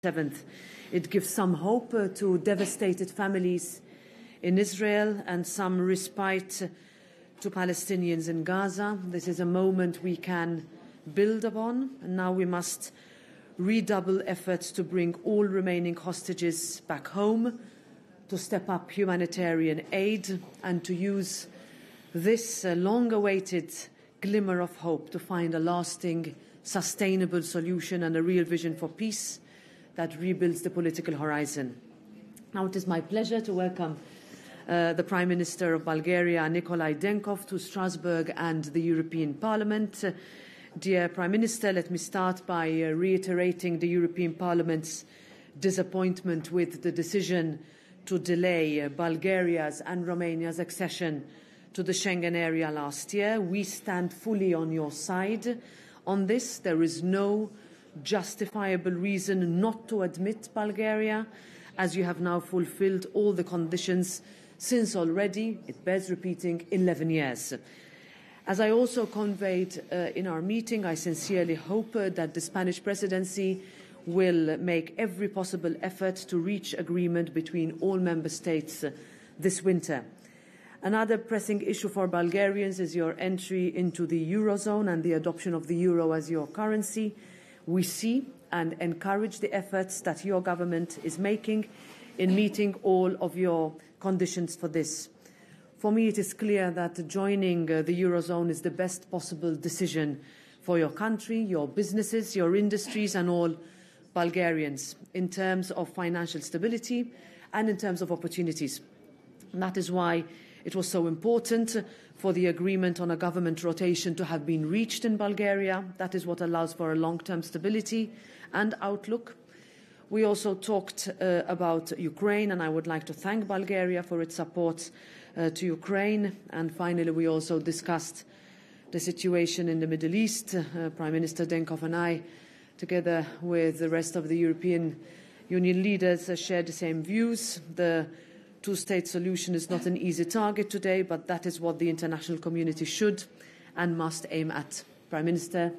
7th. It gives some hope to devastated families in Israel and some respite to Palestinians in Gaza. This is a moment we can build upon, and now we must redouble efforts to bring all remaining hostages back home, to step up humanitarian aid, and to use this long-awaited glimmer of hope to find a lasting, sustainable solution and a real vision for peace that rebuilds the political horizon. Now it is my pleasure to welcome the Prime Minister of Bulgaria, Nikolai Denkov, to Strasbourg and the European Parliament. Dear Prime Minister, let me start by reiterating the European Parliament's disappointment with the decision to delay Bulgaria's and Romania's accession to the Schengen area last year. We stand fully on your side on this. There is no justifiable reason not to admit Bulgaria, as you have now fulfilled all the conditions since already, it bears repeating, 11 years. As I also conveyed in our meeting, I sincerely hope that the Spanish presidency will make every possible effort to reach agreement between all member states this winter. Another pressing issue for Bulgarians is your entry into the Eurozone and the adoption of the euro as your currency. We see and encourage the efforts that your government is making in meeting all of your conditions for this. For me, it is clear that joining the Eurozone is the best possible decision for your country, your businesses, your industries and all Bulgarians in terms of financial stability and in terms of opportunities. And that is why it was so important for the agreement on a government rotation to have been reached in Bulgaria. That is what allows for a long-term stability and outlook. We also talked about Ukraine, and I would like to thank Bulgaria for its support to Ukraine. And finally, we also discussed the situation in the Middle East. Prime Minister Denkov and I, together with the rest of the European Union leaders, shared the same views. The two-state solution is not an easy target today, but that is what the international community should and must aim at. Prime Minister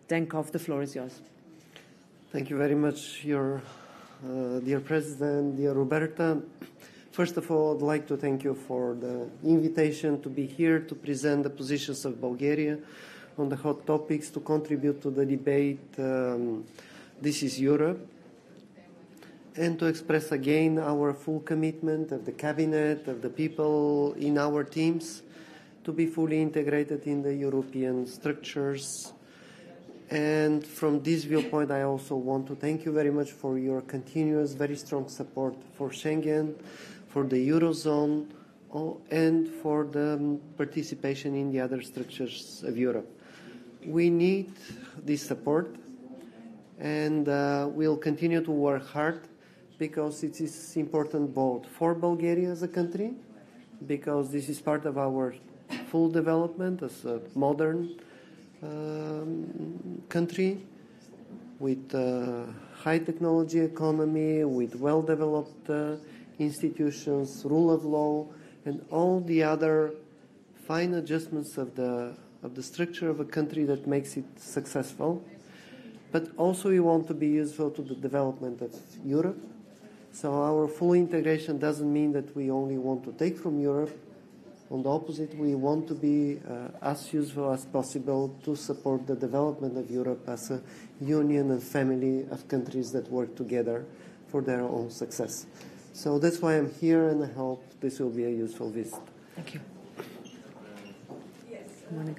Denkov, the floor is yours. Thank you very much, dear President, dear Roberta. First of all, I'd like to thank you for the invitation to be here to present the positions of Bulgaria on the hot topics, to contribute to the debate. This is Europe. And to express again our full commitment of the Cabinet, of the people in our teams, to be fully integrated in the European structures. And from this viewpoint, I also want to thank you very much for your continuous, very strong support for Schengen, for the Eurozone, and for the participation in the other structures of Europe. We need this support, and we'll continue to work hard, because it is important both for Bulgaria as a country, because this is part of our full development as a modern country with a high technology economy, with well-developed institutions, rule of law, and all the other fine adjustments of the structure of a country that makes it successful. But also we want to be useful to the development of Europe. So our full integration doesn't mean that we only want to take from Europe. On the opposite, we want to be as useful as possible to support the development of Europe as a union and family of countries that work together for their own success. So that's why I'm here, and I hope this will be a useful visit. Thank you.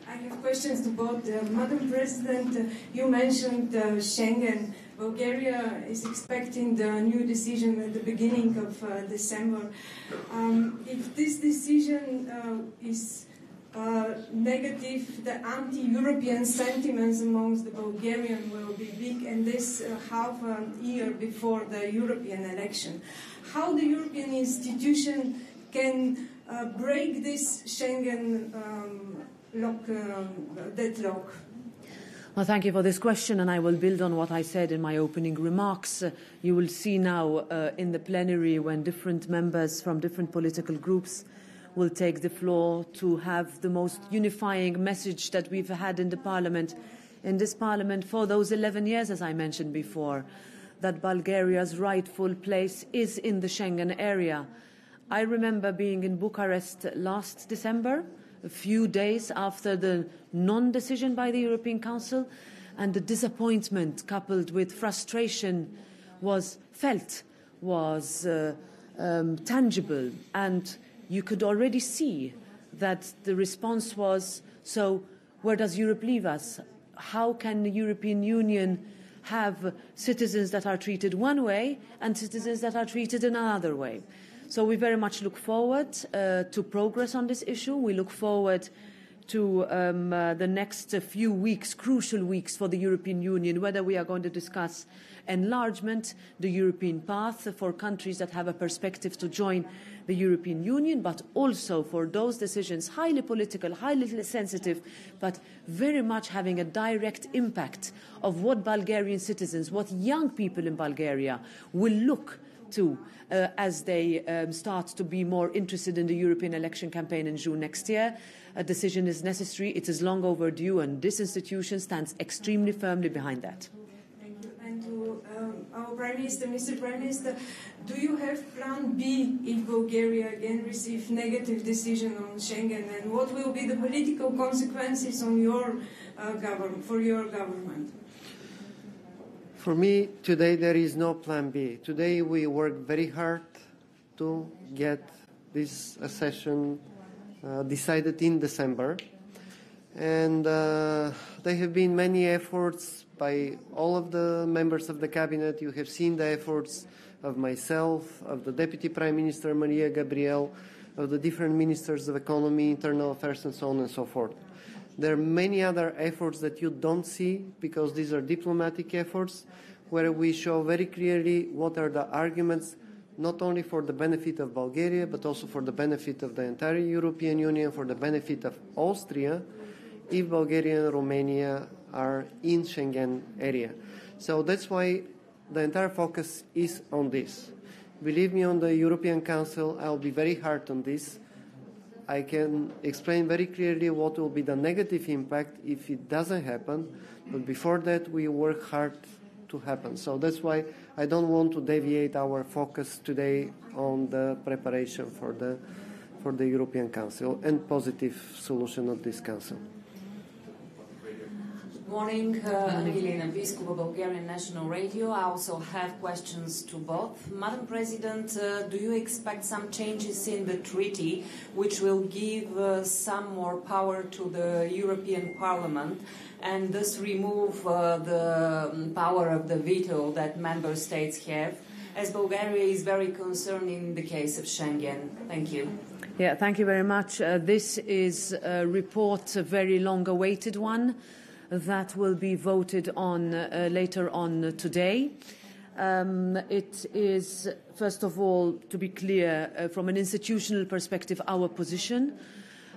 I have questions to both. Madam President, you mentioned Schengen. Bulgaria is expecting the new decision at the beginning of December. If this decision is negative, the anti-European sentiments amongst the Bulgarians will be big, and this half a year before the European election. How the European institution can break this Schengen deadlock? Well, thank you for this question, and I will build on what I said in my opening remarks. You will see now in the plenary, when different members from different political groups will take the floor, to have the most unifying message that we've had in the Parliament, in this Parliament for those 11 years, as I mentioned before. that Bulgaria's rightful place is in the Schengen area. I remember being in Bucharest last December, a few days after the non-decision by the European Council, and the disappointment coupled with frustration was felt, was tangible, and you could already see that the response was, so where does Europe leave us? How can the European Union have citizens that are treated one way and citizens that are treated in another way? So we very much look forward to progress on this issue. We look forward to the next few weeks, crucial weeks for the European Union, whether we are going to discuss enlargement, the European path for countries that have a perspective to join the European Union, but also for those decisions, highly political, highly sensitive, but very much having a direct impact of what Bulgarian citizens, what young people in Bulgaria will look to as they start to be more interested in the European election campaign in June next year. A decision is necessary, it is long overdue, and this institution stands extremely firmly behind that. Thank you. And to our Prime Minister, Mr. Prime Minister, do you have plan B if Bulgaria again receives negative decision on Schengen, and what will be the political consequences on your government, for your government? For me, today there is no plan B. Today we work very hard to get this accession decided in December. And there have been many efforts by all of the members of the cabinet. You have seen the efforts of myself, of the Deputy Prime Minister Maria Gabriel, of the different ministers of economy, internal affairs, and so on and so forth. There are many other efforts that you don't see because these are diplomatic efforts where we show very clearly what are the arguments not only for the benefit of Bulgaria but also for the benefit of the entire European Union, for the benefit of Austria if Bulgaria and Romania are in Schengen area. So that's why the entire focus is on this. Believe me, on the European Council, I'll be very hard on this. I can explain very clearly what will be the negative impact if it doesn't happen, but before that we work hard to happen. So that's why I don't want to deviate our focus today on the preparation for the European Council and positive solution of this Council. Morning, Elena Biskova, Bulgarian National Radio. I also have questions to both. Madam President, do you expect some changes in the treaty which will give some more power to the European Parliament and thus remove the power of the veto that member states have, as Bulgaria is very concerned in the case of Schengen? Thank you. Yeah, thank you very much. This is a report, a very long-awaited one, that will be voted on later on today. It is, first of all, to be clear, from an institutional perspective, our position,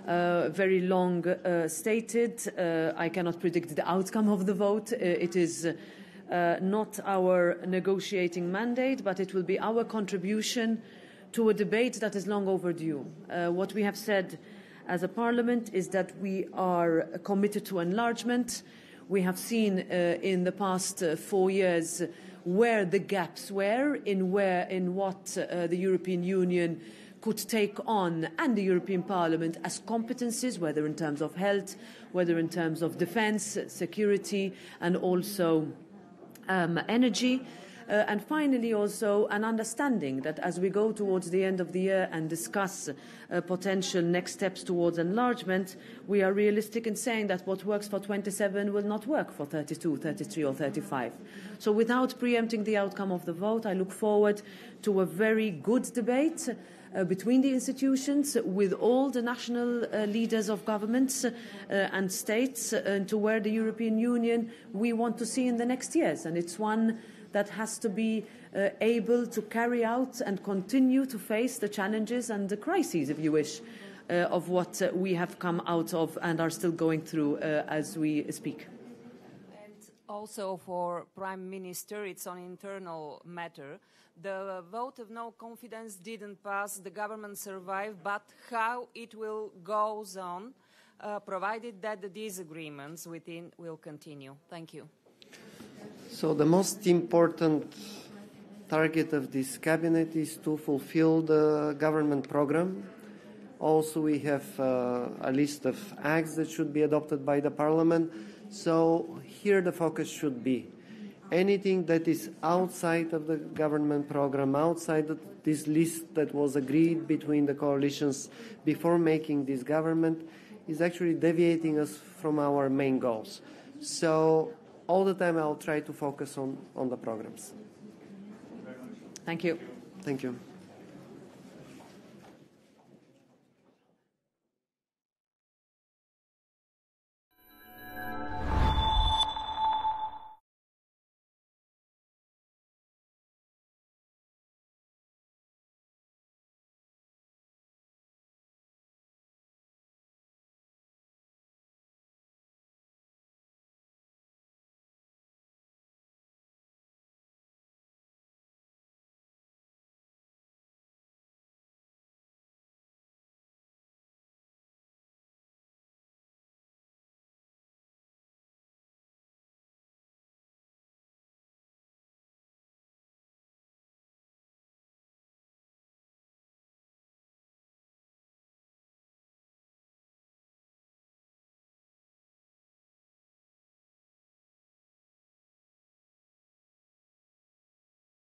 very long stated. I cannot predict the outcome of the vote. It is not our negotiating mandate, but it will be our contribution to a debate that is long overdue. What we have said as a parliament is that we are committed to enlargement. We have seen in the past 4 years where the gaps were, in what the European Union could take on, and the European Parliament, as competencies, whether in terms of health, whether in terms of defence, security, and also energy. And finally, also an understanding that as we go towards the end of the year and discuss potential next steps towards enlargement, we are realistic in saying that what works for 27 will not work for 32, 33 or 35. So without preempting the outcome of the vote, I look forward to a very good debate between the institutions, with all the national leaders of governments and states, to where the European Union we want to see in the next years. And it's one that has to be able to carry out and continue to face the challenges and the crises, if you wish, of what we have come out of and are still going through as we speak. And also for Prime Minister, it's an internal matter. The vote of no confidence didn't pass, the government survived, but how it will go on, provided that the disagreements within will continue? Thank you. So the most important target of this cabinet is to fulfill the government program. Also, we have a list of acts that should be adopted by the parliament. So here the focus should be anything that is outside of the government program, outside of this list that was agreed between the coalitions before making this government, is actually deviating us from our main goals. So all the time I'll try to focus on the programs. Thank you. Thank you.